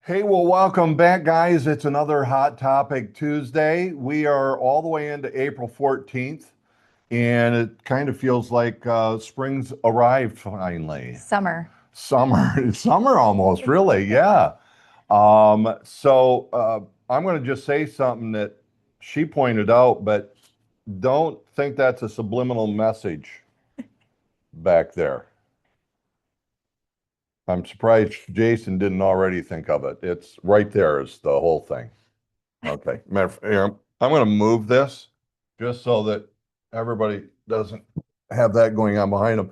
Hey, well, welcome back, guys. It's another Hot Topic Tuesday. We are all the way into April 14th, and it kind of feels like spring's arrived finally. Summer. Summer, summer almost, really, yeah. I'm going to just say something that she pointed out, but don't think that's a subliminal message back there. I'm surprised Jason didn't already think of it. It's right there is the whole thing. Okay. Here, I'm going to move this just so that everybody doesn't have that going on behind them.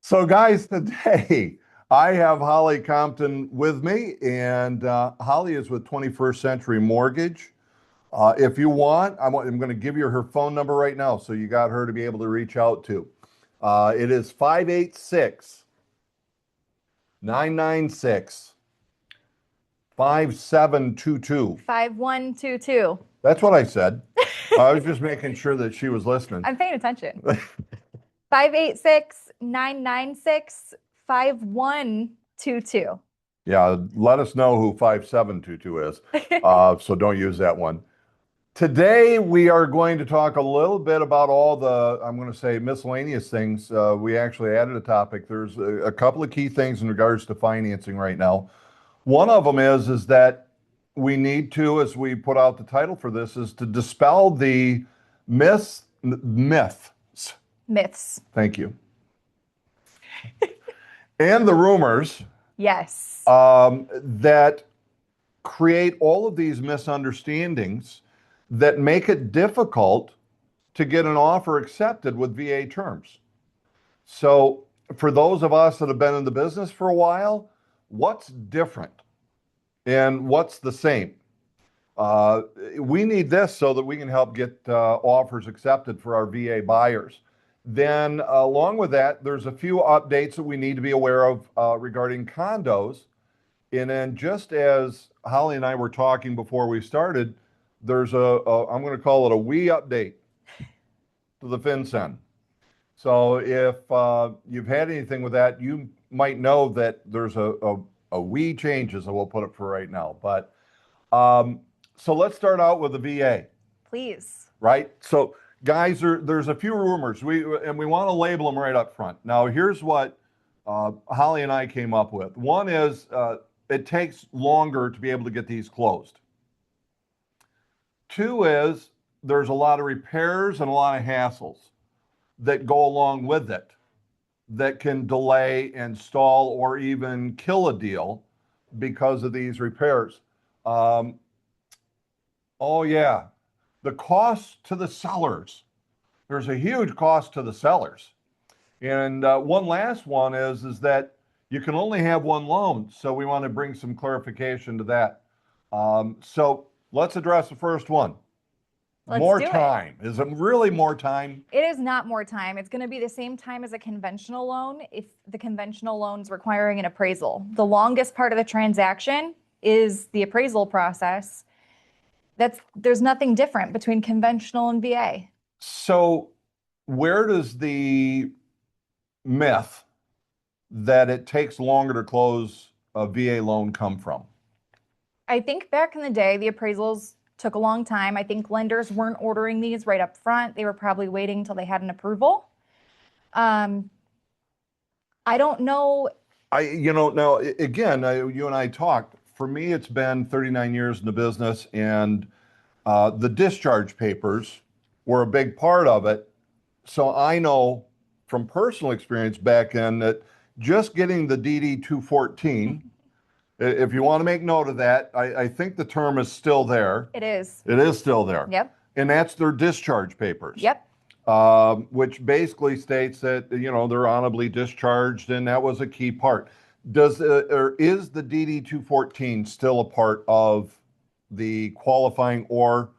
So, guys, today I have Holley Compton with me, and Holley is with 21st Century Mortgage. If you want, I'm going to give you her phone number right now so you got her to be able to reach out to. It is 586 996 5722. 5122. That's what I said. I was just making sure that she was listening. I'm paying attention. 586-996-5122. Yeah, let us know who 5722 is. So don't use that one. Today, we are going to talk a little bit about all the, I'm going to say, miscellaneous things. We actually added a topic. There's a couple of key things in regards to financing right now. One of them is that we need to, as we put out the title for this, is to dispel the myths. Myths. Thank you. And the rumors Yes. that create all of these misunderstandings that make it difficult to get an offer accepted with VA terms. So, for those of us that have been in the business for a while, what's different and what's the same? We need this so that we can help get offers accepted for our VA buyers. Then, along with that, there's a few updates that we need to be aware of regarding condos. And then, just as Holley and I were talking before we started, there's I'm going to call it a wee update to the FinCEN. So if you've had anything with that, you might know that there's a wee changes, and we'll put it for right now. But so let's start out with the VA. Please. Right? So guys, there's a few rumors. We want to label them right up front. Now, here's what Holley and I came up with. One is it takes longer to be able to get these closed. Two is there's a lot of repairs and a lot of hassles that go along with it that can delay, install, or even kill a deal because of these repairs. Oh yeah, the cost to the sellers. There's a huge cost to the sellers. And one last one is that you can only have one loan. So we want to bring some clarification to that. So let's address the first one. More time. Is it really more time? It is not more time. It's going to be the same time as a conventional loan if the conventional loan's requiring an appraisal. The longest part of the transaction is the appraisal process. There's nothing different between conventional and VA. So where does the myth that it takes longer to close a VA loan come from? I think back in the day, the appraisals took a long time. I think lenders weren't ordering these right up front. They were probably waiting until they had an approval. I don't know. Now again, you and I talked. For me, it's been 39 years in the business, and the discharge papers were a big part of it. So I know from personal experience back in that just getting the DD 214, if you want to make note of that, I think the term is still there. It is. It is still there. Yep. And that's their discharge papers. Yep. Which basically states that, they're honorably discharged, and that was a key part. Is the DD 214 still a part of the qualifying or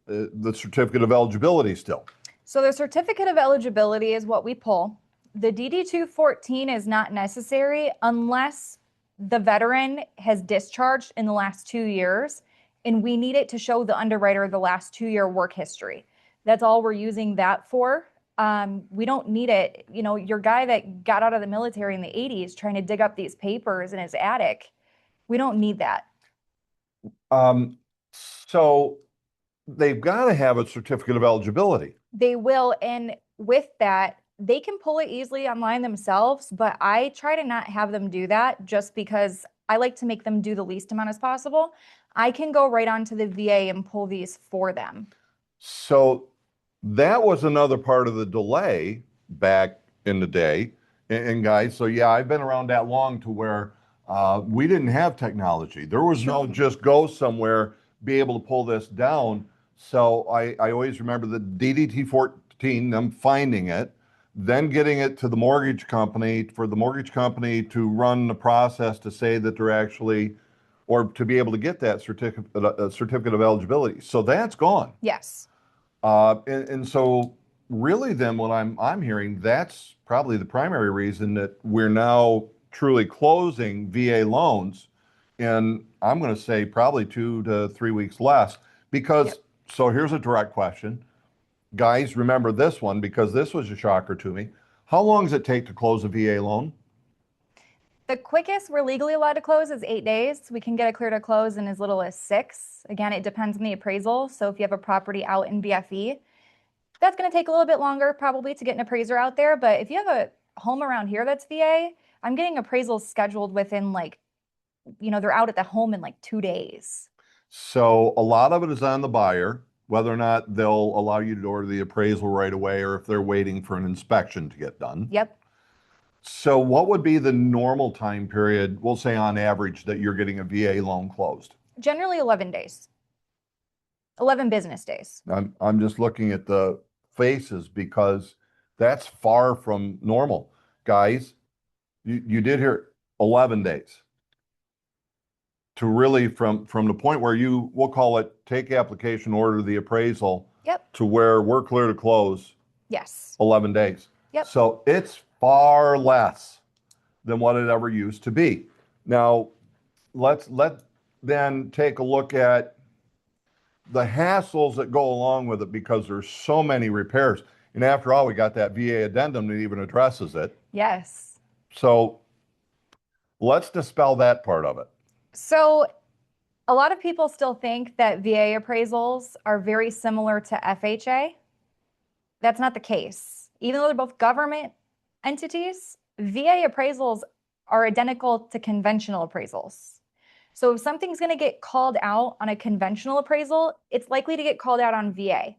the certificate of eligibility still? So the certificate of eligibility is what we pull. The DD 214 is not necessary unless the veteran has discharged in the last 2 years, and we need it to show the underwriter the last 2-year work history. That's all we're using that for. We don't need it. Your guy that got out of the military in the 80s trying to dig up these papers in his attic, We don't need that. So they've got to have a certificate of eligibility. They will. And with that, they can pull it easily online themselves, but I try to not have them do that just because I like to make them do the least amount as possible. I can go right onto the VA and pull these for them. So that was another part of the delay back in the day. And guys, so yeah, I've been around that long to where we didn't have technology. There was no just go somewhere, be able to pull this down. So I always remember the DDT 14, them finding it, then getting it to the mortgage company for the mortgage company to run the process to say that they're actually, or to be able to get that certificate of eligibility. So that's gone. Yes. And so really then what I'm hearing, that's probably the primary reason that we're now truly closing VA loans in, I'm going to say probably 2 to 3 weeks less because, Yep. So here's a direct question. Guys, remember this one because this was a shocker to me. How long does it take to close a VA loan? The quickest we're legally allowed to close is 8 days. We can get a clear to close in as little as 6. Again, it depends on the appraisal. So if you have a property out in BFE, that's going to take a little bit longer probably to get an appraiser out there. But if you have a home around here that's VA, I'm getting appraisals scheduled within they're out at the home in like 2 days. So a lot of it is on the buyer, whether or not they'll allow you to order the appraisal right away or if they're waiting for an inspection to get done. Yep. So what would be the normal time period, we'll say on average, that you're getting a VA loan closed? Generally 11 days. 11 business days. I'm just looking at the faces because that's far from normal. Guys, you did hear 11 days to really from the point where we'll call it take application, order the appraisal. Yep. To where we're clear to close. Yes. 11 days. Yep. So it's far less than what it ever used to be. Now, let then take a look at the hassles that go along with it because there's so many repairs. And after all, we got that VA addendum that even addresses it. Yes. So let's dispel that part of it. So a lot of people still think that VA appraisals are very similar to FHA. That's not the case. Even though they're both government entities, VA appraisals are identical to conventional appraisals. So if something's going to get called out on a conventional appraisal, it's likely to get called out on VA.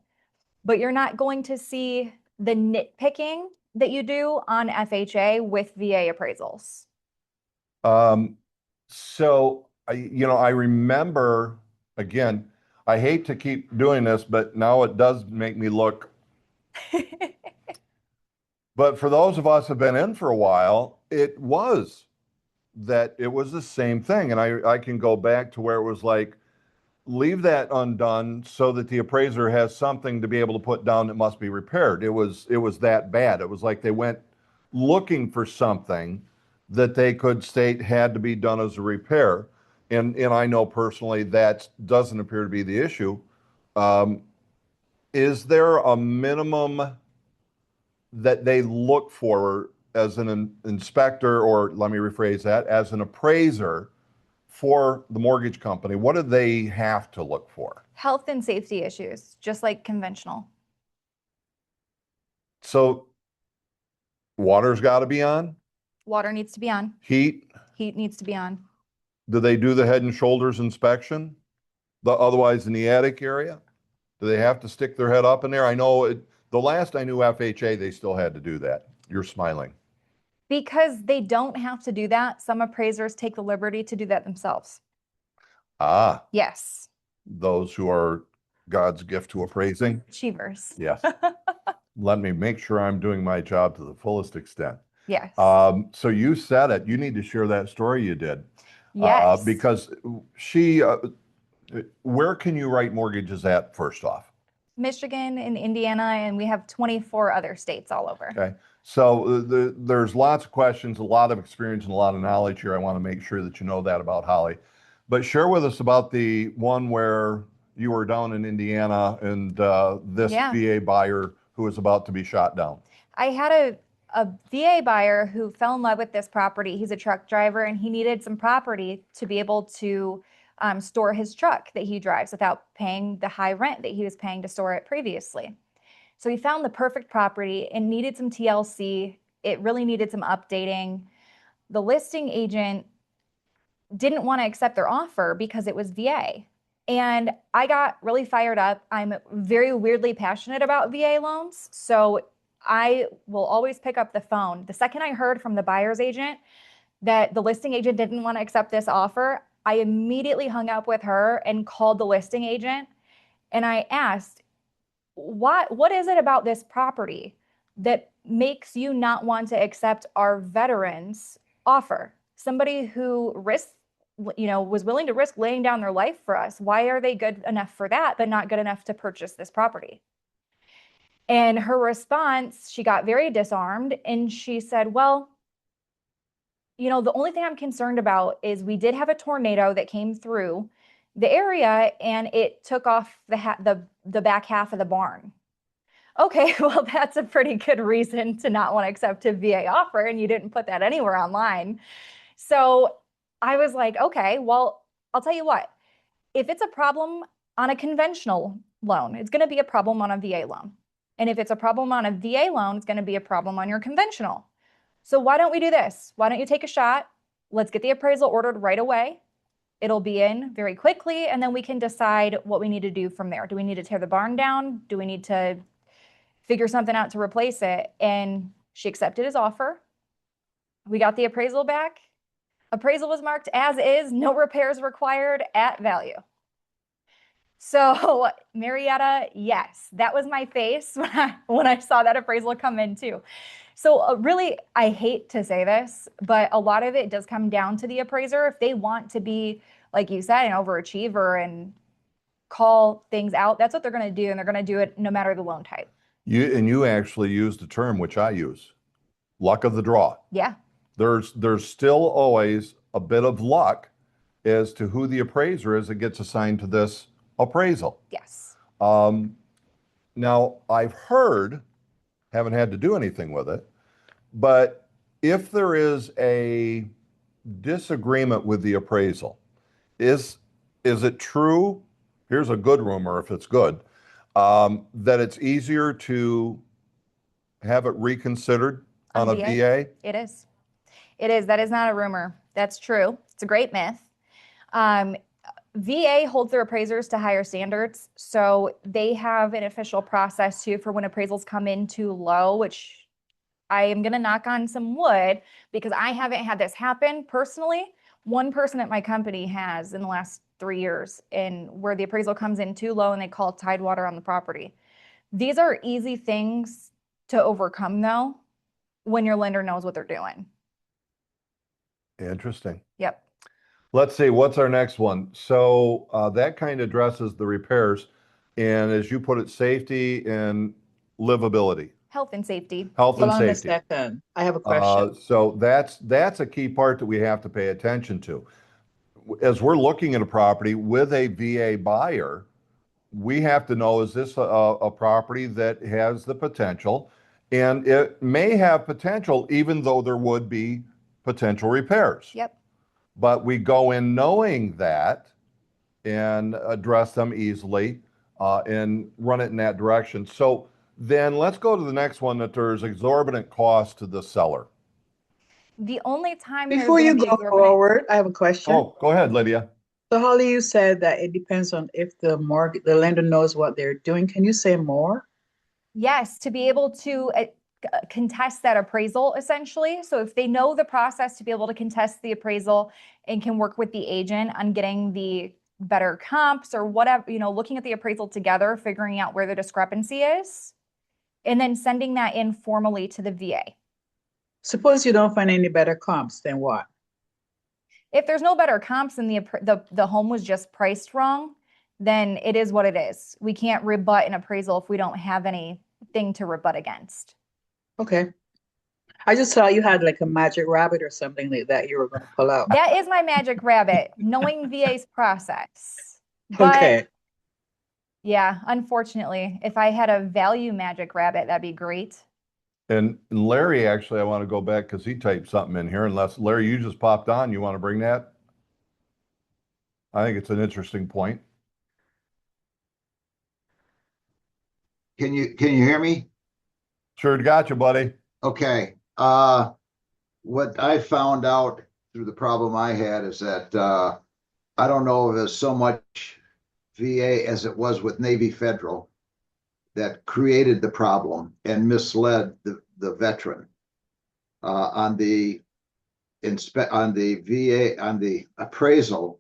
But you're not going to see the nitpicking that you do on FHA with VA appraisals. So I remember, again, I hate to keep doing this, but now it does make me look. But for those of us who have been in for a while, it was the same thing. And I can go back to where it was like, leave that undone so that the appraiser has something to be able to put down that must be repaired. It was that bad. It was like they went looking for something that they could state had to be done as a repair. And I know personally that doesn't appear to be the issue. Is there a minimum that they look for as an inspector, or let me rephrase that, as an appraiser for the mortgage company? What do they have to look for? Health and safety issues, just like conventional. So water's got to be on? Water needs to be on. Heat? Heat needs to be on. Do they do the head and shoulders inspection? Otherwise in the attic area? Do they have to stick their head up in there? I know the last I knew FHA, they still had to do that. You're smiling. Because they don't have to do that, some appraisers take the liberty to do that themselves. Ah. Yes. Those who are God's gift to appraising. Achievers. Yes. Let me make sure I'm doing my job to the fullest extent. Yes. So you said it. You need to share that story you did. Yes. Because where can you write mortgages at first off? Michigan and Indiana, and we have 24 other states all over. Okay. So there's lots of questions, a lot of experience, and a lot of knowledge here. I want to make sure that you know that about Holley. But share with us about the one where you were down in Indiana and this VA buyer who was about to be shot down. I had a VA buyer who fell in love with this property. He's a truck driver and he needed some property to be able to store his truck that he drives without paying the high rent that he was paying to store it previously. So he found the perfect property and needed some TLC. It really needed some updating. The listing agent didn't want to accept their offer because it was VA. And I got really fired up. I'm very weirdly passionate about VA loans. So I will always pick up the phone. The second I heard from the buyer's agent that the listing agent didn't want to accept this offer, I immediately hung up with her and called the listing agent. And I asked, what is it about this property that makes you not want to accept our veterans offer? Somebody who was willing to risk laying down their life for us. Why are they good enough for that, but not good enough to purchase this property? And her response, she got very disarmed and she said, well, the only thing I'm concerned about is we did have a tornado that came through the area and it took off the back half of the barn. Okay, well, that's a pretty good reason to not want to accept a VA offer, and you didn't put that anywhere online. So I was like, okay, well, I'll tell you what, if it's a problem on a conventional loan, it's going to be a problem on a VA loan. And if it's a problem on a VA loan, it's going to be a problem on your conventional. So why don't we do this? Why don't you take a shot? Let's get the appraisal ordered right away. It'll be in very quickly, and then we can decide what we need to do from there. Do we need to tear the barn down? Do we need to figure something out to replace it? And she accepted his offer. We got the appraisal back. Appraisal was marked as is, no repairs required, at value. So Marietta, yes, that was my face when I saw that appraisal come in too. So really, I hate to say this, but a lot of it does come down to the appraiser. If they want to be, like you said, an overachiever and call things out, that's what they're going to do. And they're going to do it no matter the loan type. You actually used the term, which I use, luck of the draw. Yeah. There's still always a bit of luck as to who the appraiser is that gets assigned to this appraisal. Yes. Now, I've heard, haven't had to do anything with it, but if there is a disagreement with the appraisal, is it true? Here's a good rumor, if it's good, that it's easier to have it reconsidered on a VA? It is. It is. That is not a rumor. That's true. It's a great myth. VA holds their appraisers to higher standards. So they have an official process too for when appraisals come in too low, which I am going to knock on some wood because I haven't had this happen personally. One person at my company has in the last 3 years, and where the appraisal comes in too low and they call tidewater on the property. These are easy things to overcome though, when your lender knows what they're doing. Interesting. Yep. Let's see, what's our next one? So that kind of addresses the repairs and, as you put it, safety and livability. Health and safety. Health and Hold on a safety. second. I have a question. So that's a key part that we have to pay attention to. As we're looking at a property with a VA buyer, we have to know, is this a property that has the potential? And it may have potential even though there would be potential repairs. Yep. But we go in knowing that and address them easily and run it in that direction. So then let's go to the next one, that there's exorbitant cost to the seller. The only time Before you go forward, I have a question. Oh, go ahead, Lydia. So Holly, you said that it depends on if the lender knows what they're doing. Can you say more? Yes, to be able to contest that appraisal, essentially. So if they know the process to be able to contest the appraisal and can work with the agent on getting the better comps or whatever, looking at the appraisal together, figuring out where the discrepancy is, and then sending that in formally to the VA. Suppose you don't find any better comps, then what? If there's no better comps and the home was just priced wrong, then it is what it is. We can't rebut an appraisal if we don't have anything to rebut against. Okay. I just saw you had like a magic rabbit or something like that you were going to pull out. That is my magic rabbit, knowing VA's process. But Okay. yeah, unfortunately, if I had a value magic rabbit, that'd be great. And Larry, actually, I want to go back because he typed something in here. Unless Larry, you just popped on, you want to bring that? I think it's an interesting point. Can you hear me? Sure, got you, buddy. Okay. What I found out through the problem I had is that I don't know if it's so much VA as it was with Navy Federal that created the problem and misled the veteran on the VA on the appraisal.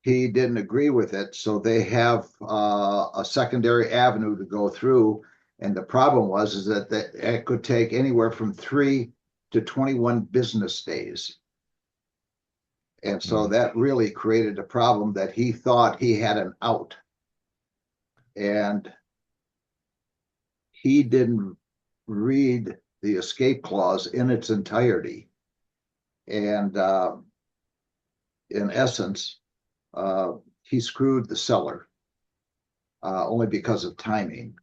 He didn't agree with it, so they have a secondary avenue to go through. And the problem was is that it could take anywhere from 3 to 21 business days. And so that really created a problem that he thought he had an out. And he didn't read the escape clause in its entirety. And in essence, he screwed the seller only because of timing.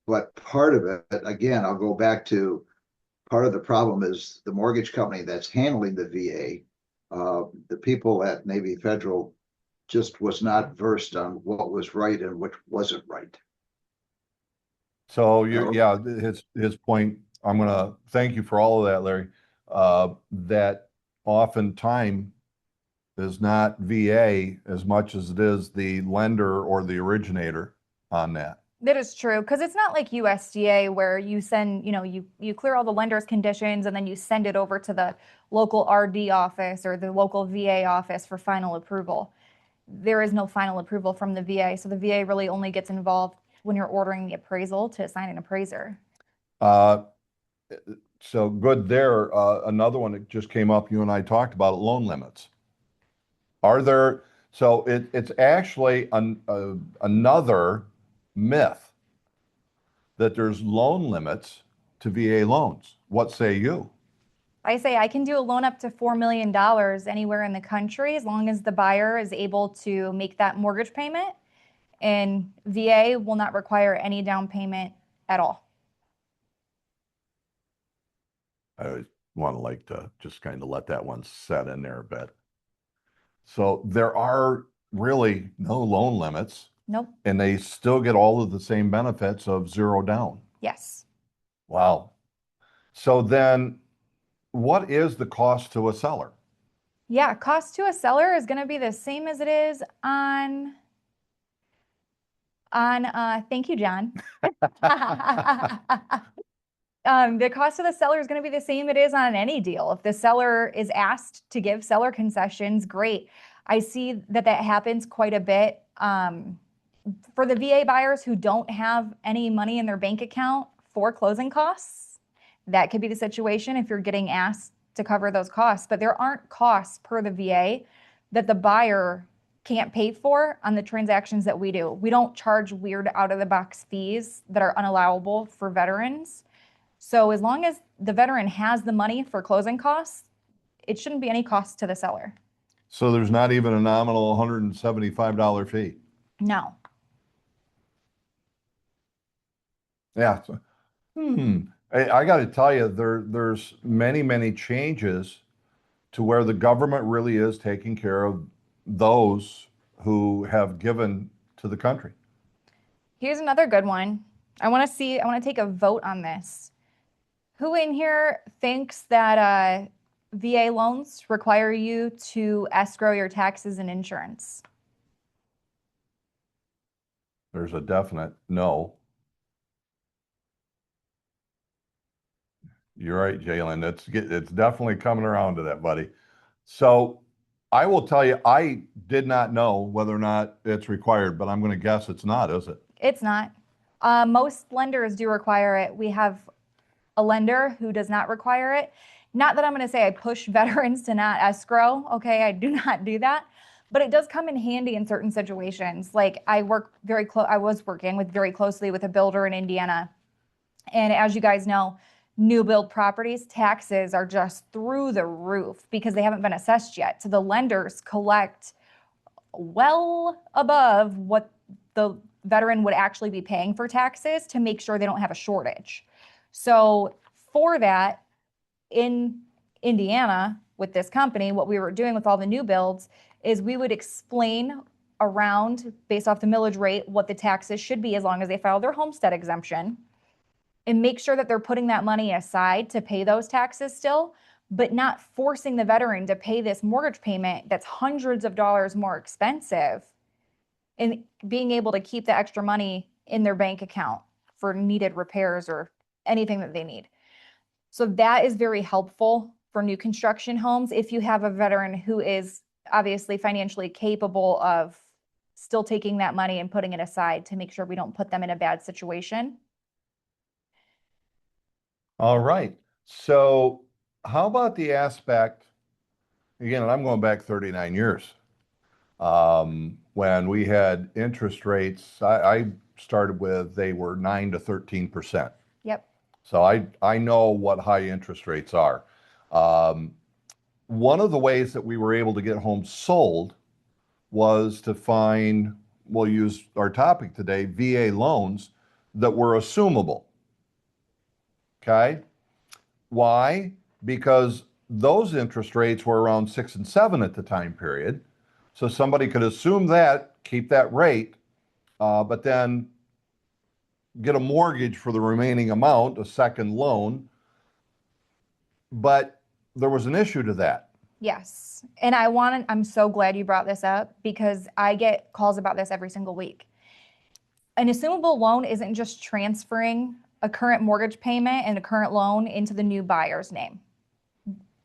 But part of it, again, I'll go back to part of the problem is the mortgage company that's handling the VA. The people at Navy Federal just was not versed on what was right and what wasn't right. So yeah, his point. I'm gonna thank you for all of that, Larry. That oftentimes is not VA as much as it is the lender or the originator on that. That is true, because it's not like USDA where you send, you clear all the lender's conditions and then you send it over to the local RD office or the local VA office for final approval. There is no final approval from the VA, so the VA really only gets involved when you're ordering the appraisal to assign an appraiser. So good there. Another one that just came up, you and I talked about it, loan limits. Are there, so it's actually another myth that there's loan limits to VA loans. What say you? I say I can do a loan up to $4 million anywhere in the country as long as the buyer is able to make that mortgage payment, and VA will not require any down payment at all. I want to just kind of let that one set in there a bit. So there are really no loan limits. Nope. And they still get all of the same benefits of zero down. Yes. Wow. So then what is the cost to a seller? Yeah, cost to a seller is going to be the same as it is on thank you, John. The cost of the seller is going to be the same it is on any deal. If the seller is asked to give seller concessions, great. I see that happens quite a bit. For the VA buyers who don't have any money in their bank account for closing costs, that could be the situation if you're getting asked to cover those costs. But there aren't costs per the VA that the buyer can't pay for on the transactions that we do. We don't charge weird out-of-the-box fees that are unallowable for veterans. So as long as the veteran has the money for closing costs, it shouldn't be any cost to the seller. So there's not even a nominal $175 fee. No. Yeah. I got to tell you, there's many changes to where the government really is taking care of those who have given to the country. Here's another good one. I want to take a vote on this. Who in here thinks that VA loans require you to escrow your taxes and insurance? There's a definite no. You're right, Jalen. It's definitely coming around to that, buddy. So I will tell you, I did not know whether or not it's required, but I'm going to guess it's not, is it? It's not. Most lenders do require it. We have a lender who does not require it. Not that I'm going to say I push veterans to not escrow. Okay, I do not do that. But it does come in handy in certain situations. Like I was working very closely with a builder in Indiana. And as you guys know, new build properties, taxes are just through the roof because they haven't been assessed yet. So the lenders collect well above what the veteran would actually be paying for taxes to make sure they don't have a shortage. So for that, in Indiana, with this company, what we were doing with all the new builds is we would explain around, based off the millage rate, what the taxes should be as long as they file their homestead exemption, and make sure that they're putting that money aside to pay those taxes still, but not forcing the veteran to pay this mortgage payment that's hundreds of dollars more expensive, and being able to keep the extra money in their bank account for needed repairs or anything that they need. So that is very helpful for new construction homes if you have a veteran who is obviously financially capable of still taking that money and putting it aside to make sure we don't put them in a bad situation. All right. So how about the aspect, again, and I'm going back 39 years, when we had interest rates, I started with, they were 9 to 13%. Yep. So I know what high interest rates are. One of the ways that we were able to get homes sold was to find, we'll use our topic today, VA loans that were assumable. Okay? Why? Because those interest rates were around 6 and 7 at the time period. So somebody could assume that, keep that rate, but then get a mortgage for the remaining amount, a second loan. But there was an issue to that. Yes. And I'm so glad you brought this up because I get calls about this every single week. An assumable loan isn't just transferring a current mortgage payment and a current loan into the new buyer's name.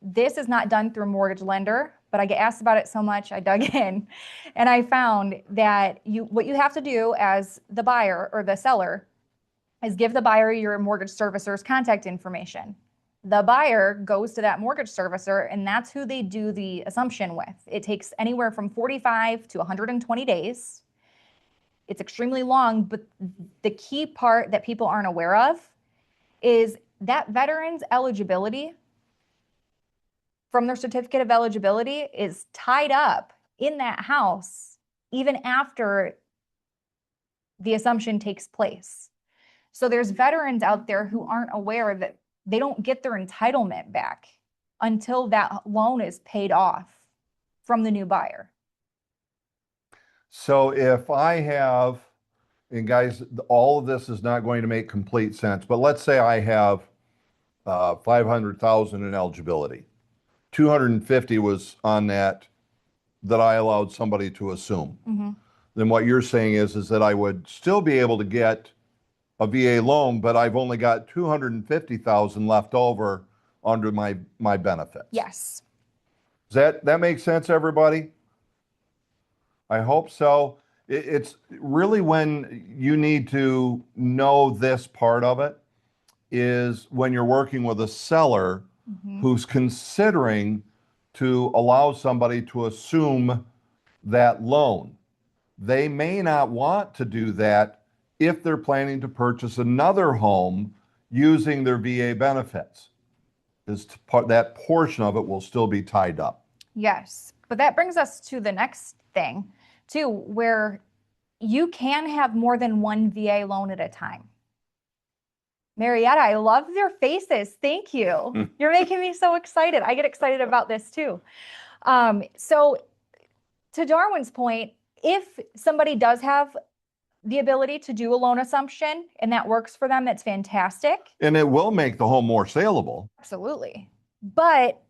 This is not done through a mortgage lender, but I get asked about it so much, I dug in and I found that what you have to do as the buyer or the seller is give the buyer your mortgage servicer's contact information. The buyer goes to that mortgage servicer, and that's who they do the assumption with. It takes anywhere from 45 to 120 days. It's extremely long, but the key part that people aren't aware of is that veteran's eligibility from their certificate of eligibility is tied up in that house even after the assumption takes place. So there's veterans out there who aren't aware that they don't get their entitlement back until that loan is paid off from the new buyer. So if I have, and guys, all of this is not going to make complete sense, but let's say I have 500,000 in eligibility. 250 was on that I allowed somebody to assume. Mm-hmm. Then what you're saying is that I would still be able to get a VA loan, but I've only got 250,000 left over under my benefits. Yes. Does that make sense, everybody? I hope so. It's really when you need to know this part of it is when you're working with a seller who's considering to allow somebody to assume that loan. They may not want to do that if they're planning to purchase another home using their VA benefits. That portion of it will still be tied up. Yes. But that brings us to the next thing, too, where you can have more than one VA loan at a time. Marietta, I love your faces. Thank you. You're making me so excited. I get excited about this, too. So to Darwin's point, if somebody does have the ability to do a loan assumption and that works for them, that's fantastic. And it will make the home more saleable. Absolutely. But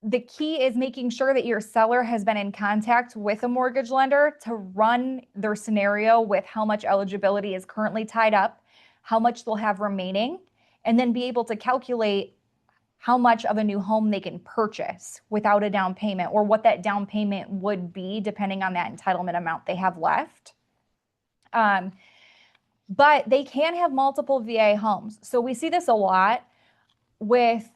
the key is making sure that your seller has been in contact with a mortgage lender to run their scenario with how much eligibility is currently tied up, how much they'll have remaining, and then be able to calculate how much of a new home they can purchase without a down payment, or what that down payment would be depending on that entitlement amount they have left. But they can have multiple VA homes. So we see this a lot with,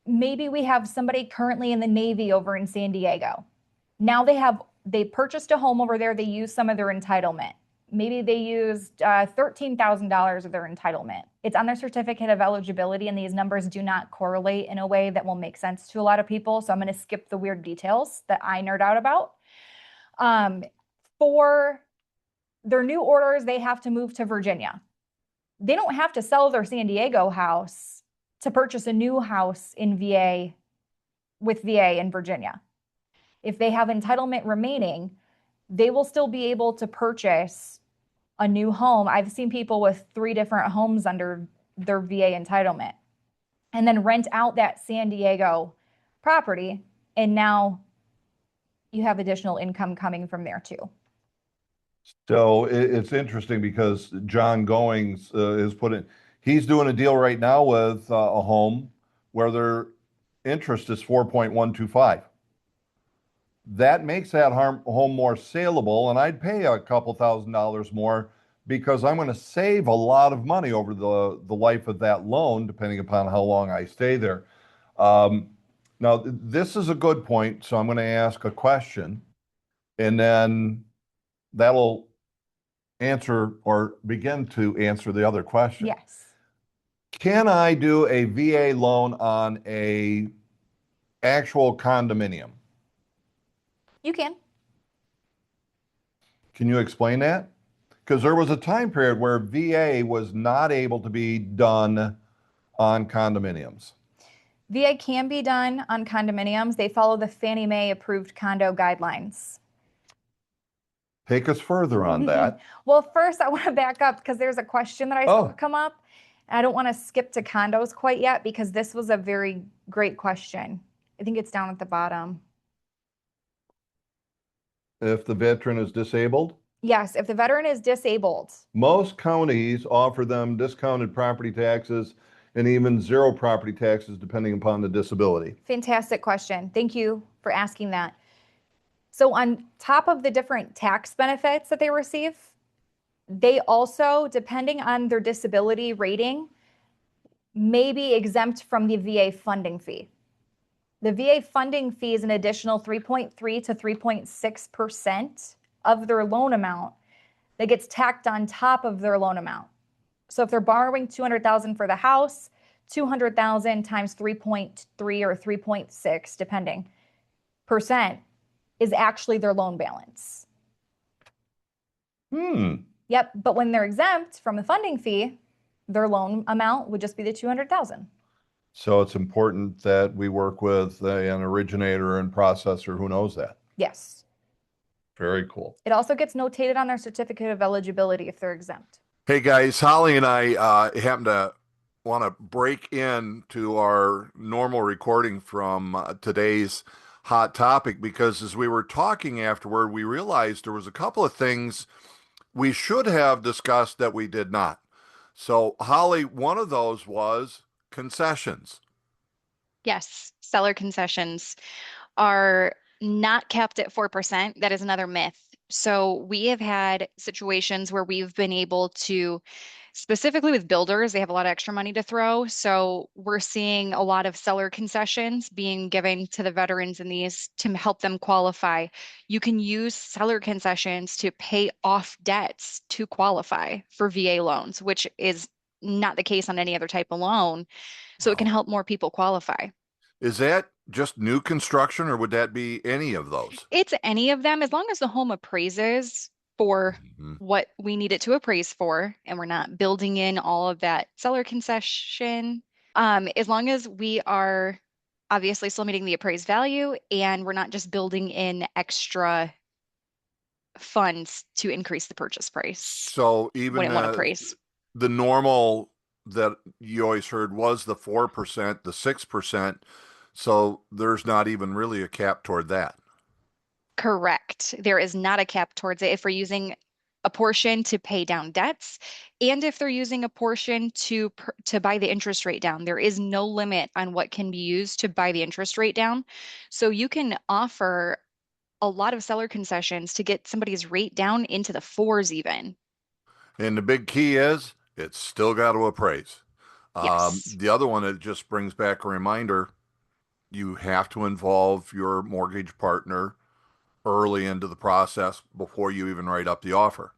maybe we have somebody currently in the Navy over in San Diego. Now they purchased a home over there. They use some of their entitlement. Maybe they used $13,000 of their entitlement. It's on their certificate of eligibility, and these numbers do not correlate in a way that will make sense to a lot of people. So I'm going to skip the weird details that I nerd out about. For their new orders, they have to move to Virginia. they don't have to sell their San Diego house to purchase a new house in VA with VA in Virginia. If they have entitlement remaining, they will still be able to purchase a new home. I've seen people with 3 different homes under their VA entitlement and then rent out that San Diego property. And now you have additional income coming from there too. So it's interesting because John Goings is he's doing a deal right now with a home where their interest is 4.125. That makes that home more saleable, and I'd pay a couple $1,000s more because I'm going to save a lot of money over the life of that loan, depending upon how long I stay there. Now, this is a good point, so I'm going to ask a question, and then that'll answer or begin to answer the other question. Yes. Can I do a VA loan on a actual condominium? You can. Can you explain that? Because there was a time period where VA was not able to be done on condominiums. VA can be done on condominiums. They follow the Fannie Mae approved condo guidelines. Take us further on that. Well, first I want to back up because there's a question that I saw come up. I don't want to skip to condos quite yet because this was a very great question. I think it's down at the bottom. If the veteran is disabled? Yes, if the veteran is disabled. Most counties offer them discounted property taxes and even zero property taxes depending upon the disability. Fantastic question. Thank you for asking that. So on top of the different tax benefits that they receive, they also, depending on their disability rating, may be exempt from the VA funding fee. The VA funding fee is an additional 3.3 to 3.6% of their loan amount that gets tacked on top of their loan amount. So if they're borrowing $200,000 for the house, $200,000 times 3.3 or 3.6, depending, percent is actually their loan balance. Yep, but when they're exempt from the funding fee, their loan amount would just be the $200,000. So it's important that we work with an originator and processor who knows that. Yes. Very cool. It also gets notated on their certificate of eligibility if they're exempt. Hey guys, Holley and I happen to want to break into our normal recording from today's hot topic because as we were talking afterward, we realized there was a couple of things we should have discussed that we did not. So Holley, one of those was concessions. Yes, seller concessions are not capped at 4%. That is another myth. So we have had situations where we've been able to, specifically with builders, they have a lot of extra money to throw. So we're seeing a lot of seller concessions being given to the veterans in these to help them qualify. You can use seller concessions to pay off debts to qualify for VA loans, which is not the case on any other type of loan. So it can help more people qualify. Is that just new construction or would that be any of those? It's any of them as long as the home appraises for what we need it to appraise for, and we're not building in all of that seller concession. As long as we are obviously still meeting the appraised value and we're not just building in extra funds to increase the purchase price. So even when it won't appraise. The normal that you always heard was the 4%, the 6%. So there's not even really a cap toward that. Correct. There is not a cap towards it if we're using a portion to pay down debts and if they're using a portion to buy the interest rate down. There is no limit on what can be used to buy the interest rate down. So you can offer a lot of seller concessions to get somebody's rate down into the 4s even. And the big key is it's still got to appraise. Yes. The other one, it just brings back a reminder, you have to involve your mortgage partner early into the process before you even write up the offer.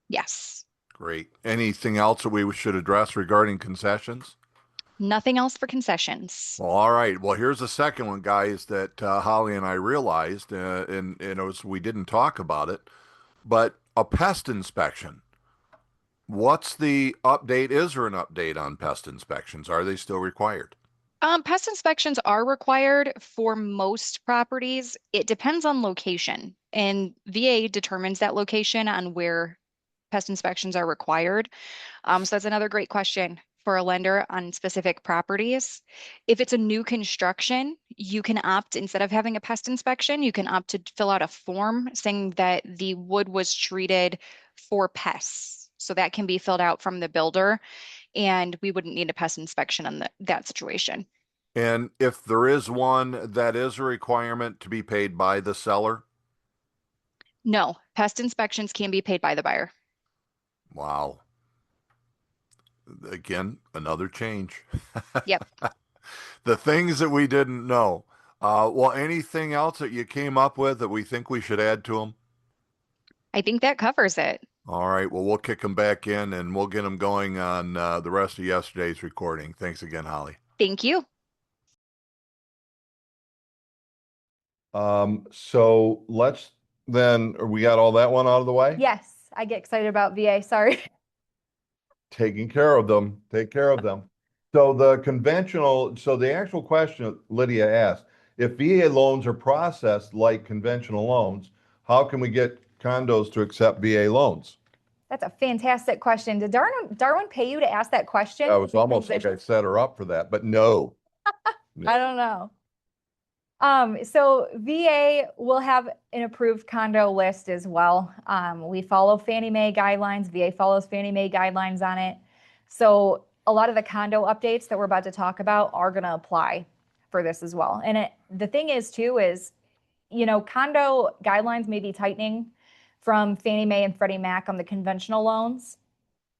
Yes. Great. Anything else that we should address regarding concessions? Nothing else for concessions. Well, all right. Well, here's the second one, guys, that Holley and I realized, and it was, we didn't talk about it, but a pest inspection. What's the update? Is there an update on pest inspections? Are they still required? Pest inspections are required for most properties. It depends on location, and VA determines that location on where pest inspections are required. So that's another great question for a lender on specific properties. If it's a new construction, you can opt, instead of having a pest inspection, you can opt to fill out a form saying that the wood was treated for pests. So that can be filled out from the builder, and we wouldn't need a pest inspection on that situation. And if there is one, that is a requirement to be paid by the seller? No, pest inspections can be paid by the buyer. Wow. Again, another change. Yep. The things that we didn't know. Well, anything else that you came up with that we think we should add to them? I think that covers it. All right. Well, we'll kick them back in and we'll get them going on the rest of yesterday's recording. Thanks again, Holly. Thank you. So let's then, we got all that one out of the way? Yes, I get excited about VA. Sorry. Taking care of them, take care of them. So the actual question Lydia asked, if VA loans are processed like conventional loans, how can we get condos to accept VA loans? That's a fantastic question. Did Darwin pay you to ask that question? I was almost like I set her up for that, but no. I don't know. So VA will have an approved condo list as well. We follow Fannie Mae guidelines. VA follows Fannie Mae guidelines on it. So a lot of the condo updates that we're about to talk about are going to apply for this as well. And the thing is too is, condo guidelines may be tightening from Fannie Mae and Freddie Mac on the conventional loans,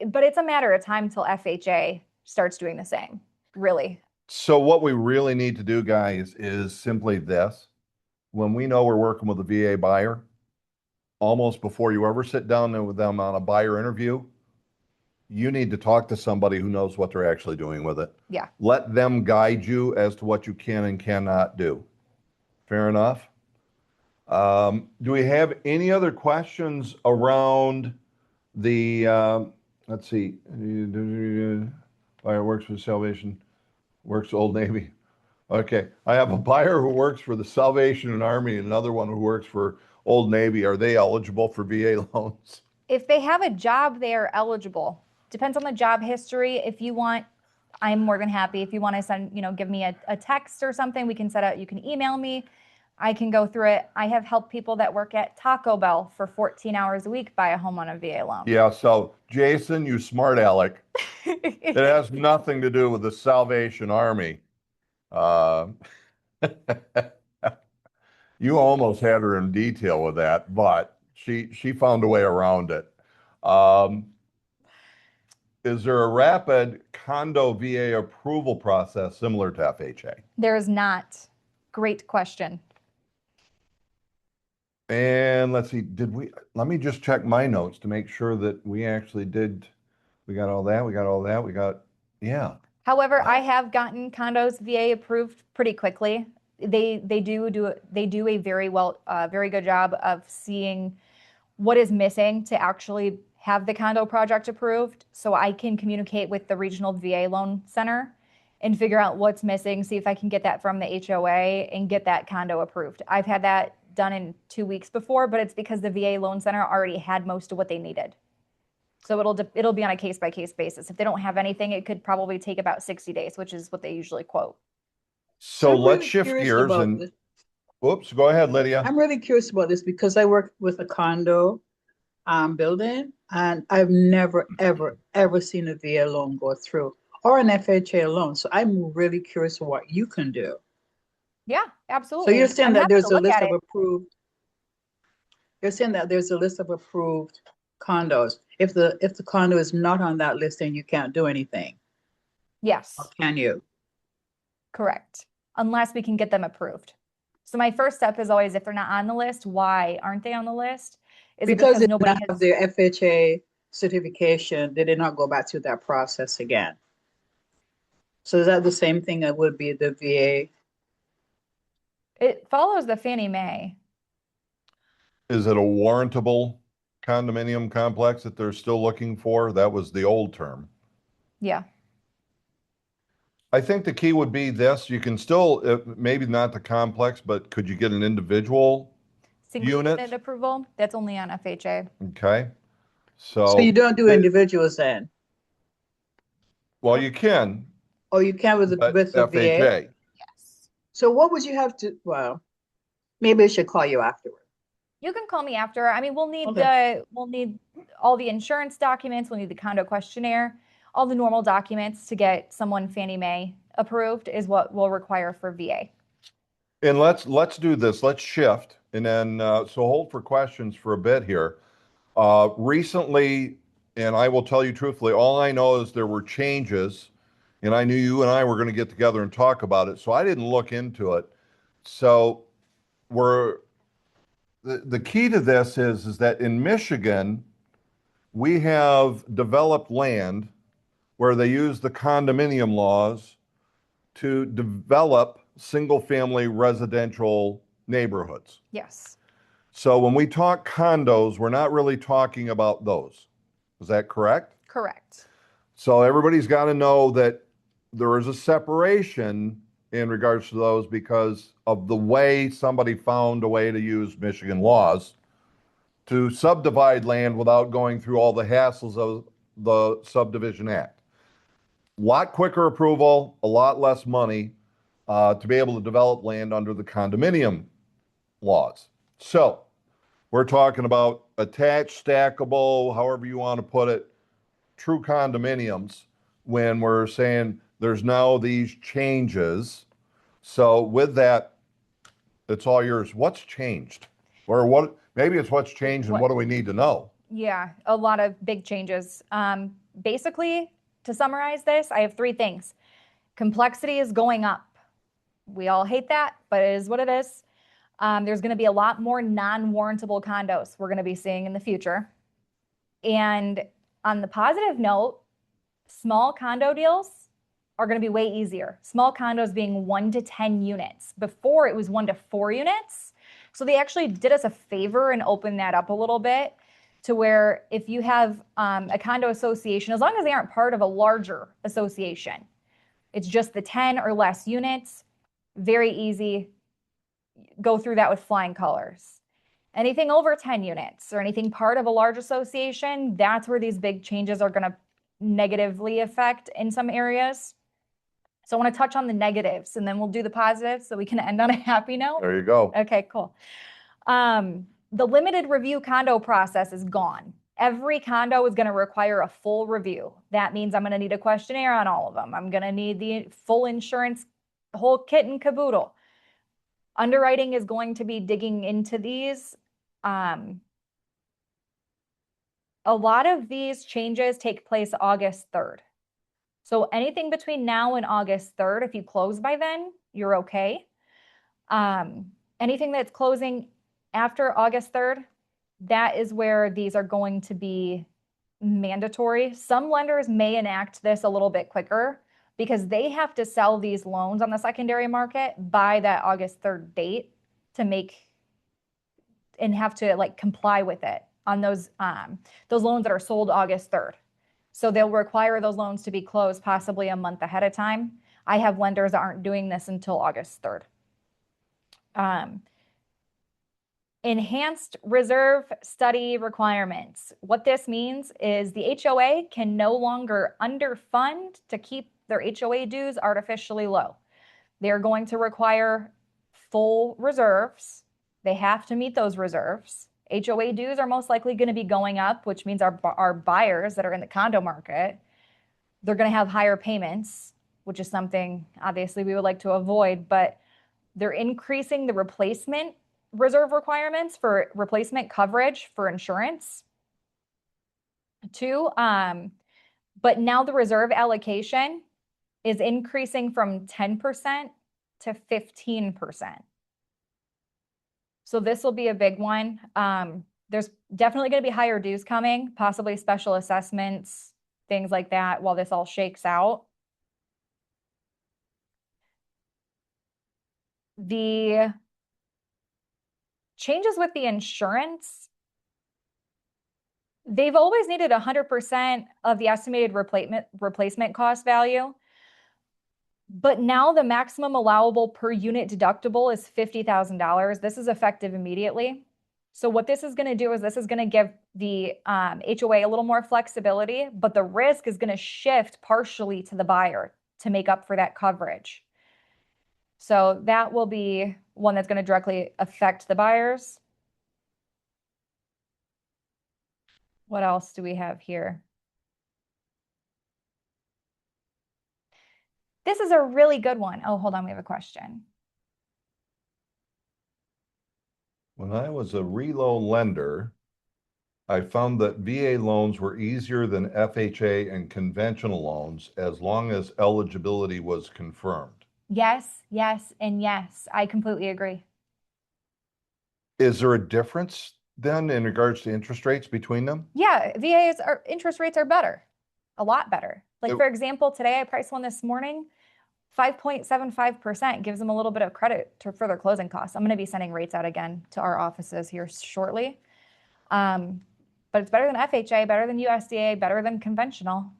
but it's a matter of time till FHA starts doing the same, really. So what we really need to do, guys, is simply this. When we know we're working with a VA buyer, almost before you ever sit down with them on a buyer interview, you need to talk to somebody who knows what they're actually doing with it. Yeah. Let them guide you as to what you can and cannot do. Fair enough? Do we have any other questions around the, let's see, buyer works for Salvation, works for Old Navy. Okay, I have a buyer who works for the Salvation Army and another one who works for Old Navy. Are they eligible for VA loans? If they have a job, they are eligible. Depends on the job history. If you want, I'm more than happy. If you want to send, give me a text or something, we can set up, you can email me. I can go through it. I have helped people that work at Taco Bell for 14 hours a week buy a home on a VA loan. Yeah, so Jason, you smart aleck. It has nothing to do with the Salvation Army. You almost had her in detail with that, but she found a way around it. Is there a rapid condo VA approval process similar to FHA? There is not. Great question. And let's see, let me just check my notes to make sure that we actually did, we got all that, yeah. However, I have gotten condos VA approved pretty quickly. They do a very good job of seeing what is missing to actually have the condo project approved. So I can communicate with the regional VA loan center and figure out what's missing, see if I can get that from the HOA and get that condo approved. I've had that done in 2 weeks before, but it's because the VA loan center already had most of what they needed. So it'll be on a case-by-case basis. If they don't have anything, it could probably take about 60 days, which is what they usually quote. So I'm let's really shift curious gears about and, this. whoops, go ahead, Lydia. I'm really curious about this because I work with a condo building, and I've never, ever, ever seen a VA loan go through or an FHA loan. So I'm really curious what you can do. Yeah, So absolutely. you're saying I'm that happy there's to a look list at of it. approved. You're saying that there's a list of approved condos. If the condo is not on that list, then you can't do anything, Yes, or can you? correct. Unless we can get them approved. So my first step is always, if they're not on the list, why aren't they on the list? Is it Because they did nobody not have has, their FHA certification, they did not go back through that process again. So is that the same thing that would be the VA? it follows the Fannie Mae. Is it a warrantable condominium complex that they're still looking for? That was the old term. Yeah. I think the key would be this, you can still, maybe not the complex, but could you get an individual Single unit? unit approval, that's only on FHA. Okay, So you don't do it- individuals then? well, you can, Or you can with but the VA? FHA. Yes. So what would you have to, well, maybe I should call you afterward. You can call me after. I mean, Okay. we'll need all the insurance documents, we'll need the condo questionnaire, all the normal documents to get someone Fannie Mae approved is what we'll require for VA. And let's do this. Let's shift, and then so hold for questions for a bit here. Recently, and I will tell you truthfully, all I know is there were changes, and I knew you and I were going to get together and talk about it, so I didn't look into it. So we're the key to this is that in Michigan we have developed land where they use the condominium laws to develop single-family residential neighborhoods. Yes. So when we talk condos, we're not really talking about those. Is that correct? Correct. So everybody's got to know that there is a separation in regards to those because of the way somebody found a way to use Michigan laws to subdivide land without going through all the hassles of the Subdivision Act. A lot quicker approval, a lot less money to be able to develop land under the condominium laws. So we're talking about attached, stackable, however you want to put it, true condominiums when we're saying there's now these changes. So with that, it's all yours. What's changed? Or what, maybe it's what's changed and what do we need to know? Yeah, a lot of big changes. Basically, to summarize this, I have three things. Complexity is going up. We all hate that, but it is what it is. There's going to be a lot more non-warrantable condos we're going to be seeing in the future. And on the positive note, small condo deals are going to be way easier. Small condos being 1 to 10 units. Before it was 1 to 4 units. So they actually did us a favor and opened that up a little bit to where if you have a condo association, as long as they aren't part of a larger association, it's just the 10 or less units, very easy. Go through that with flying colors. Anything over 10 units or anything part of a large association, that's where these big changes are going to negatively affect in some areas. So I want to touch on the negatives and then we'll do the positives so we can end on a happy note. There you go. Okay, cool. The limited review condo process is gone. Every condo is going to require a full review. That means I'm going to need a questionnaire on all of them. I'm going to need the full insurance, whole kit and caboodle. Underwriting is going to be digging into these. A lot of these changes take place August 3rd. So anything between now and August 3rd, if you close by then, you're okay. Anything that's closing after August 3rd, that is where these are going to be mandatory. Some lenders may enact this a little bit quicker because they have to sell these loans on the secondary market by that August 3rd date to make and have to like comply with it on those loans that are sold August 3rd. So they'll require those loans to be closed possibly a month ahead of time. I have lenders that aren't doing this until August 3rd. Enhanced reserve study requirements. What this means is the HOA can no longer underfund to keep their HOA dues artificially low. They're going to require full reserves. They have to meet those reserves. HOA dues are most likely going to be going up, which means our buyers that are in the condo market, they're going to have higher payments, which is something obviously we would like to avoid, but they're increasing the replacement reserve requirements for replacement coverage for insurance. Two, but now the reserve allocation is increasing from 10% to 15%. So this will be a big one. There's definitely going to be higher dues coming, possibly special assessments, things like that while this all shakes out. The changes with the insurance, They've always needed 100% of the estimated replacement cost value. But now the maximum allowable per unit deductible is $50,000. This is effective immediately. So what this is going to do is this is going to give the HOA a little more flexibility, but the risk is going to shift partially to the buyer to make up for that coverage. So that will be one that's going to directly affect the buyers. What else do we have here? This is a really good one. Oh, hold on, we have a question. When I was a RELO lender, I found that VA loans were easier than FHA and conventional loans as long as eligibility was confirmed. Yes, yes, and yes. I completely agree. Is there a difference then in regards to interest rates between them? Yeah, interest rates are better, a lot better. Like for example, today I priced one this morning, 5.75% gives them a little bit of credit for their closing costs. I'm going to be sending rates out again to our offices here shortly. But it's better than FHA, better than USDA, better than conventional.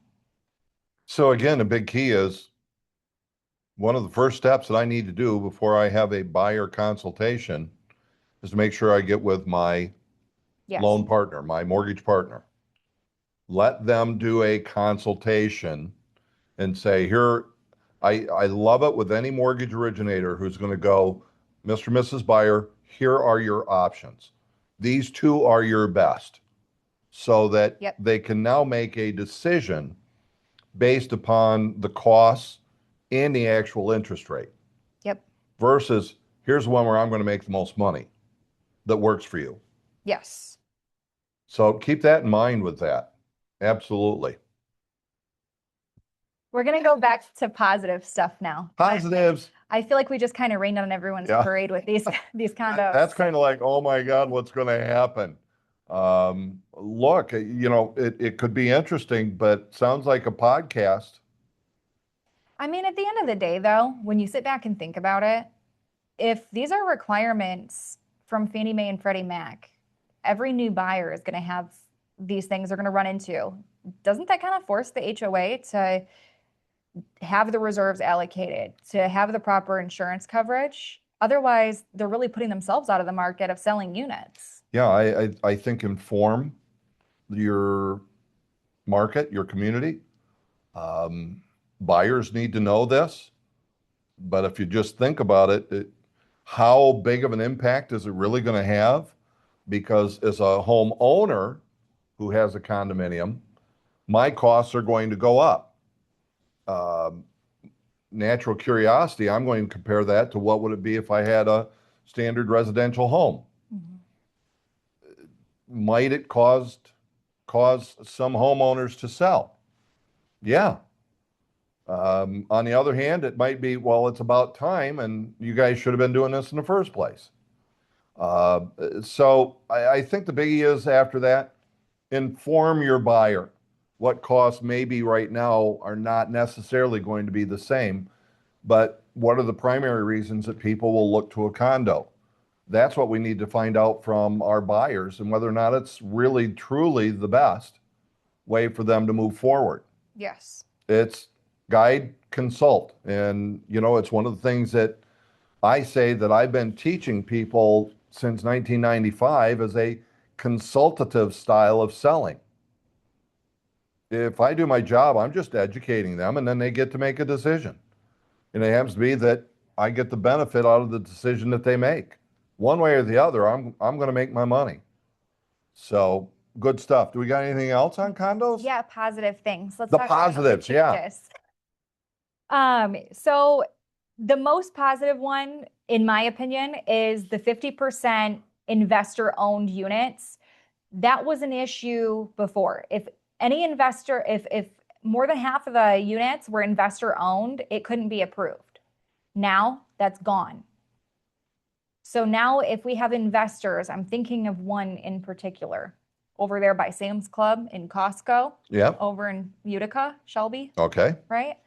So again, a big key is one of the first steps that I need to do before I have a buyer consultation is to make sure I get with my loan partner, my mortgage partner. Let them do a consultation and say, here, I love it with any mortgage originator who's going to go, Mr. and Mrs. Buyer, here are your options. These two are your best, so that they can now make a decision based upon the costs and the actual interest rate. Yep. Versus, here's one where I'm going to make the most money that works for you. Yes. So keep that in mind with that. Absolutely. We're going to go back to positive stuff now. Positives. I feel like we just kind of rained on everyone's parade with these condos. That's kind of like, oh my God, what's going to happen? Look, you know, it could be interesting, but sounds like a podcast. I mean, at the end of the day, though, when you sit back and think about it, if these are requirements from Fannie Mae and Freddie Mac, every new buyer is going to have these things they're going to run into. Doesn't that kind of force the HOA to have the reserves allocated, to have the proper insurance coverage? Otherwise, they're really putting themselves out of the market of selling units. Yeah, I think inform your market, your community. Buyers need to know this, but if you just think about it, how big of an impact is it really going to have? Because as a homeowner who has a condominium, my costs are going to go up. Natural curiosity, I'm going to compare that to what would it be if I had a standard residential home. Mm-hmm. Might it cause some homeowners to sell? Yeah. On the other hand, it might be, well, it's about time, and you guys should have been doing this in the first place. So I think the biggie is after that, inform your buyer. What costs maybe right now are not necessarily going to be the same, but what are the primary reasons that people will look to a condo? That's what we need to find out from our buyers, and whether or not it's really truly the best way for them to move forward. Yes. It's guide, consult. And, you know, it's one of the things that I say that I've been teaching people since 1995 as a consultative style of selling. If I do my job, I'm just educating them, and then they get to make a decision. And it happens to be that I get the benefit out of the decision that they make. One way or the other, I'm going to make my money. So good stuff. Do we got anything else on condos? Yeah, positive things. Let's The talk about positives, the yeah. changes. So the most positive one, in my opinion, is the 50% investor-owned units. That was an issue before. If any investor, if more than half of the units were investor-owned, it couldn't be approved. Now that's gone. So now if we have investors, I'm thinking of one in particular, over there by Sam's Club in Costco. Yeah. Over in Utica, Shelby. Okay. Right?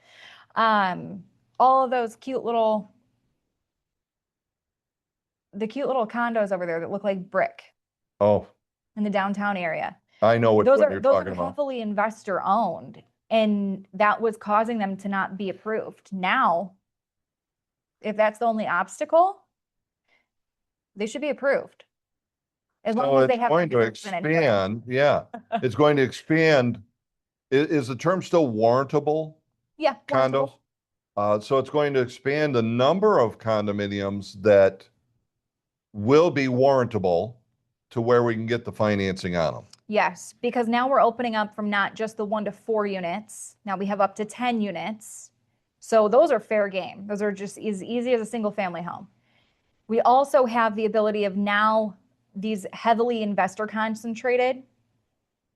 All of those cute little condos over there that look like brick Oh. in the downtown area. I know which Those one are you're those talking are about. heavily investor owned, and that was causing them to not be approved. Now, if that's the only obstacle, they should be approved. As long So as they it's have going to 100% insurance. expand, yeah, it's going to expand. Is the term still warrantable Yeah, condos? warrantable. So it's going to expand the number of condominiums that will be warrantable to where we can get the financing on them. Yes, because now we're opening up from not just the 1 to 4 units. Now we have up to 10 units. So those are fair game. Those are just as easy as a single family home. We also have the ability of now these heavily investor concentrated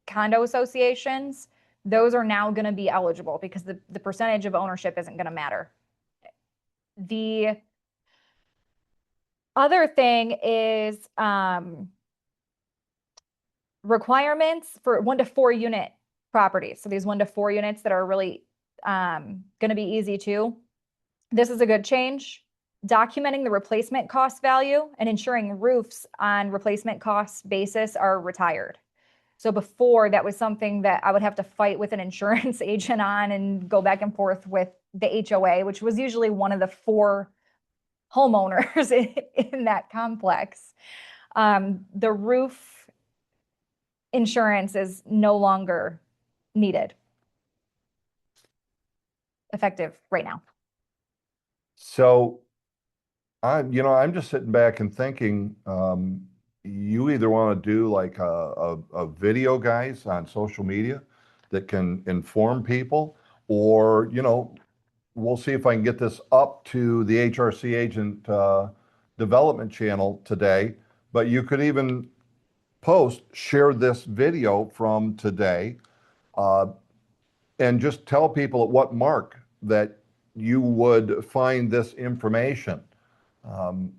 condo associations. Those are now going to be eligible because the percentage of ownership isn't going to matter. The other thing is requirements for 1 to 4 unit properties. So these 1 to 4 units that are really going to be easy too. This is a good change. Documenting the replacement cost value and ensuring roofs on replacement cost basis are retired. So before, that was something that I would have to fight with an insurance agent on and go back and forth with the HOA, which was usually one of the 4 homeowners in that complex. The roof insurance is no longer needed, effective right now. So I'm just sitting back and thinking, you either want to do like a video, guys, on social media that can inform people, or, we'll see if I can get this up to the HRC agent development channel today. But you could even share this video from today, and just tell people at what mark that you would find this information,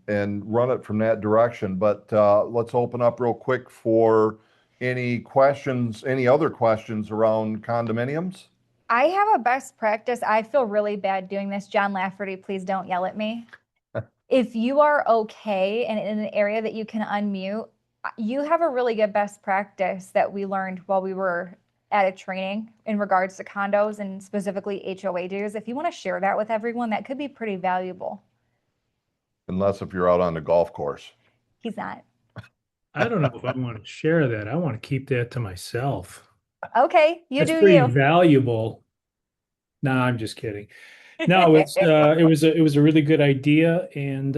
and run it from that direction. But let's open up real quick for any questions, any other questions around condominiums. I have a best practice. I feel really bad doing this. John Lafferty, please don't yell at me. If you are okay and in an area that you can unmute, you have a really good best practice that we learned while we were at a training in regards to condos and specifically HOA dues. If you want to share that with everyone, that could be pretty valuable. Unless if you're out on the golf course. He's not. I don't know if I want to share that. I want to keep that to myself. Okay, you That's do pretty you. valuable. No, I'm just kidding. No, it was a really good idea, and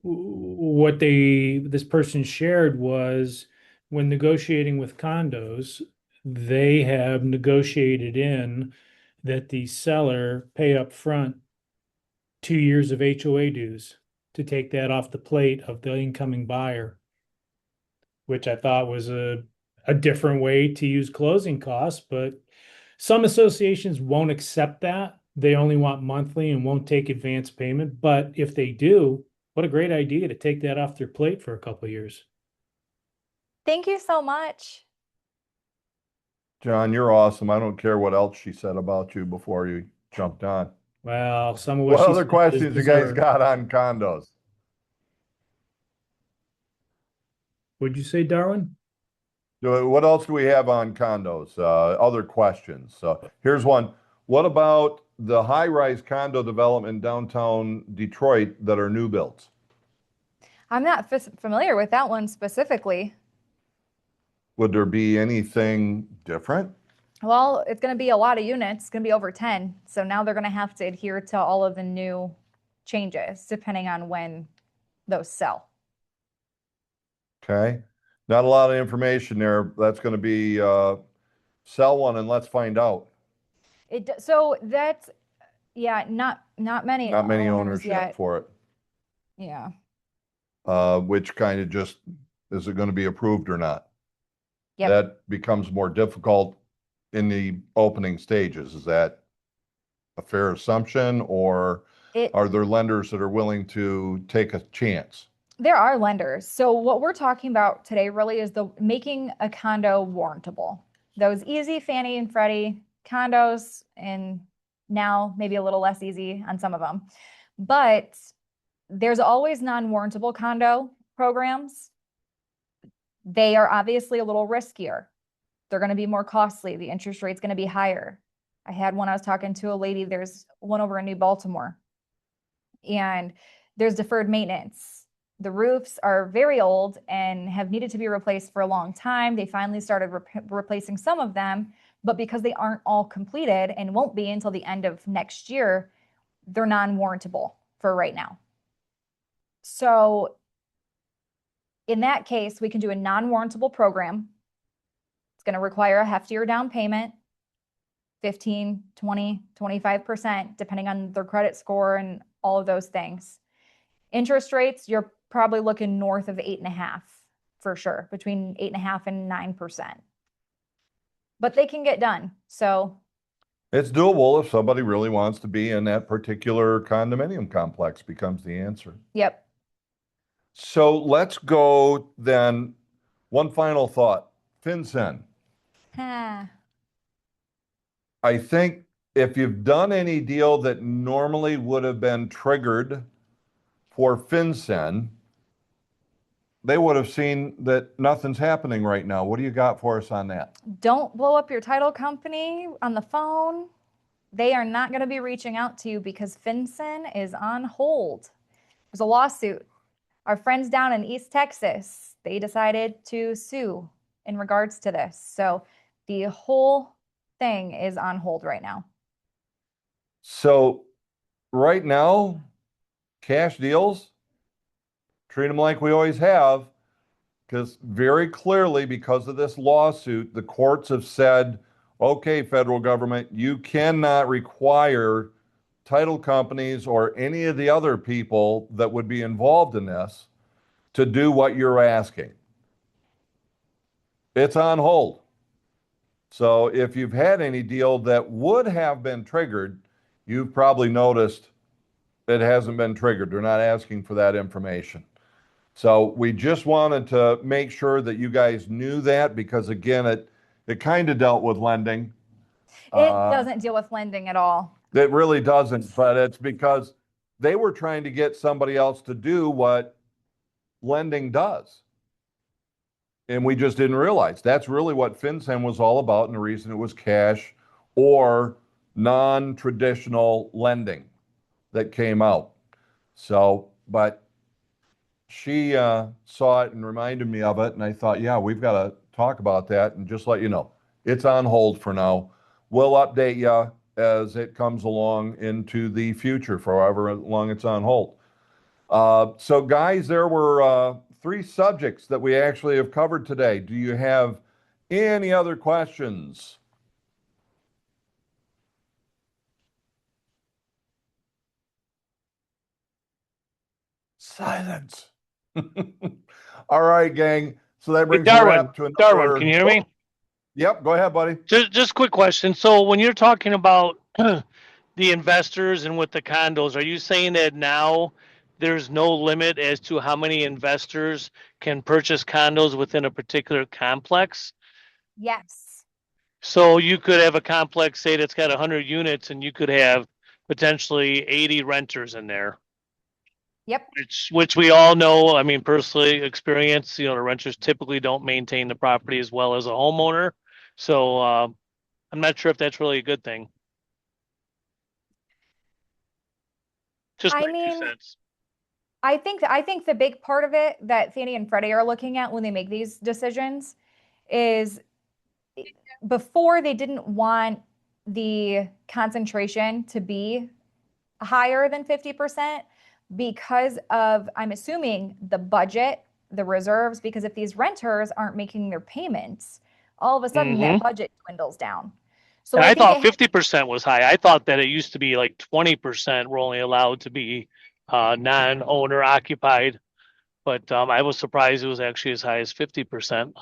what this person shared was when negotiating with condos, they have negotiated in that the seller pay up front 2 years of HOA dues to take that off the plate of the incoming buyer, which I thought was a different way to use closing costs, but some associations won't accept that. They only want monthly and won't take advance payment. But if they do, what a great idea to take that off their plate for a couple of years. Thank you so much. John, you're awesome. I don't care what else she said about you before you jumped on. Well, some of what What she other said is questions you guys deserved. got on condos? Would you say, Darwin? What else do we have on condos? Other questions. Here's one. What about the high-rise condo development in downtown Detroit that are new builds? I'm not familiar with that one specifically. Would there be anything different? Well, it's going to be a lot of units. It's going to be over 10. So now they're going to have to adhere to all of the new changes depending on when those sell. Okay. Not a lot of information there. That's going to be sell one and let's find out. So that's, yeah, not many Not many owners ownership yet. for it. Yeah. Which kind of just, is it going to be approved or not? Yep. That becomes more difficult in the opening stages. Is that a fair assumption, or are there lenders that are willing to take a chance? There are lenders. So what we're talking about today really is making a condo warrantable. Those easy Fannie and Freddie condos, and now maybe a little less easy on some of them. But there's always non-warrantable condo programs. They are obviously a little riskier. They're going to be more costly. The interest rate's going to be higher. I had one, I was talking to a lady, there's one over in New Baltimore, and there's deferred maintenance. The roofs are very old and have needed to be replaced for a long time. They finally started replacing some of them, but because they aren't all completed and won't be until the end of next year, they're non-warrantable for right now. So in that case, we can do a non-warrantable program. It's going to require a heftier down payment, 15, 20, 25%, depending on their credit score and all of those things. Interest rates, you're probably looking north of 8.5 for sure, between 8.5 and 9%. But they can get done. So It's doable if somebody really wants to be in that particular condominium complex becomes the answer. yep. So let's go then. One final thought. FinCEN. Ah, I think if you've done any deal that normally would have been triggered for FinCEN, they would have seen that nothing's happening right now. What do you got for us on that? don't blow up your title company on the phone. They are not going to be reaching out to you because FinCEN is on hold. There's a lawsuit. Our friends down in East Texas, they decided to sue in regards to this. So the whole thing is on hold right now. So right now, cash deals, treat them like we always have, because very clearly, because of this lawsuit, the courts have said, okay, federal government, you cannot require title companies or any of the other people that would be involved in this to do what you're asking. It's on hold. So if you've had any deal that would have been triggered, you've probably noticed it hasn't been triggered. They're not asking for that information. So we just wanted to make sure that you guys knew that, because again, it kind of dealt with lending. It doesn't deal with lending at all. It really doesn't, but it's because they were trying to get somebody else to do what lending does. And we just didn't realize that's really what FinCEN was all about, and the reason it was cash or non-traditional lending that came out. So, but she saw it and reminded me of it, and I thought, yeah, we've got to talk about that and just let you know. It's on hold for now. We'll update you as it comes along into the future for however long it's on hold. So guys, there were 3 subjects that we actually have covered today. Do you have any other questions? Silence. All right, gang. So that Hey, brings a Darwin, wrap to another. Darwin, can you hear me? Yep, go ahead, buddy. Just quick question. So when you're talking about the investors and with the condos, are you saying that now there's no limit as to how many investors can purchase condos within a particular complex? Yes. So you could have a complex, say that's got 100 units, and you could have potentially 80 renters in there. Yep. Which we all know. I mean, personally experience, the renters typically don't maintain the property as well as a homeowner. So I'm not sure if that's really a good thing. Just my 2 cents. I think the big part of it that Fannie and Freddie are looking at when they make these decisions is, before they didn't want the concentration to be higher than 50% because of, I'm assuming, the budget, the reserves, because if these renters aren't making their payments, all of a sudden that budget dwindles down. So And I thought think 50% was high. I thought that it used to be like 20% were only allowed to be non-owner occupied, but I was surprised it was actually as high as 50%.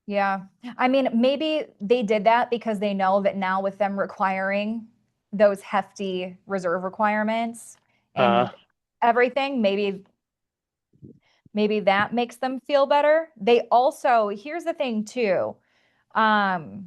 Yeah. I mean, maybe they did that because they know that now with them requiring those hefty reserve requirements and everything, maybe that makes them feel better. They also, here's the thing too, the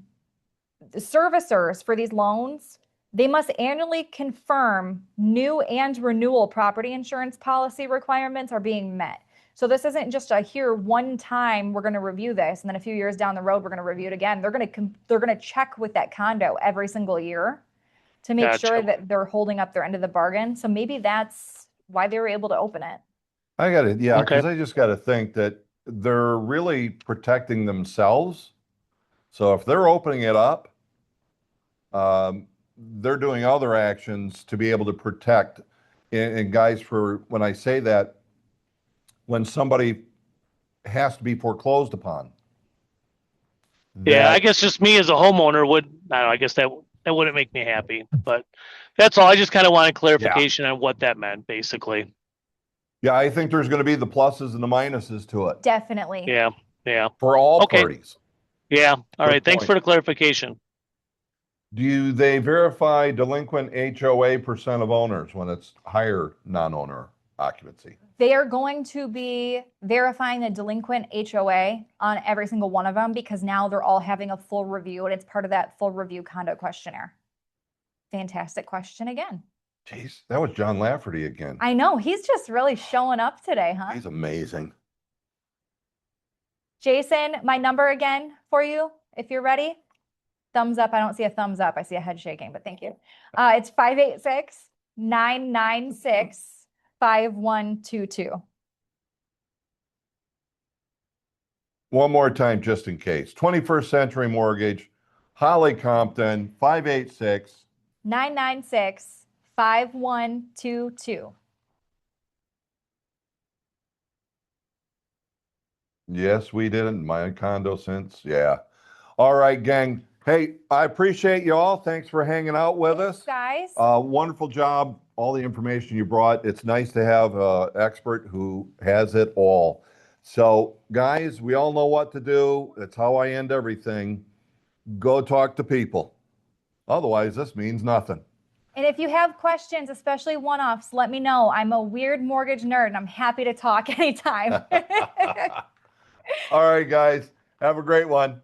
servicers for these loans, they must annually confirm new and renewal property insurance policy requirements are being met. So this isn't just a here one time we're going to review this, and then a few years down the road we're going to review it again. They're going to check with that condo every single year to make sure Gotcha. that they're holding up their end of the bargain. So maybe that's why they were able to open it. I got it. Yeah, Okay. because I just got to think that they're really protecting themselves. So if they're opening it up, they're doing other actions to be able to protect. And guys, for when I say that, when somebody has to be foreclosed upon, Yeah, I that guess just me as a homeowner would, I don't know, I guess that wouldn't make me happy, but that's all. I just kind of wanted clarification on what that meant, basically. yeah, I think there's going to be the pluses and the minuses to it Definitely. Yeah, yeah. for all Okay. parties. Yeah. All Good right. Thanks point. for the clarification. Do they verify delinquent HOA percent of owners when it's higher non-owner occupancy? They are going to be verifying the delinquent HOA on every single one of them because now they're all having a full review and it's part of that full review condo questionnaire. Fantastic question again. Jeez, that was John Lafferty again. I know, he's just really showing up today, huh? He's amazing. Jason, my number again for you, if you're ready. Thumbs up. I don't see a thumbs up. I see a head shaking, but thank you. It's 586-996-5122. One more time, just in case. 21st Century Mortgage, Holley, Compton, 586. 996-5122. Yes, we did it in my condo since. Yeah. All right, gang. Hey, I appreciate you all. Thanks for hanging out with us. Guys. Wonderful job. All the information you brought. It's nice to have an expert who has it all. So, guys, we all know what to do. That's how I end everything. Go talk to people. Otherwise, this means nothing. And if you have questions, especially one-offs, let me know. I'm a weird mortgage nerd and I'm happy to talk anytime. All right, guys. Have a great one.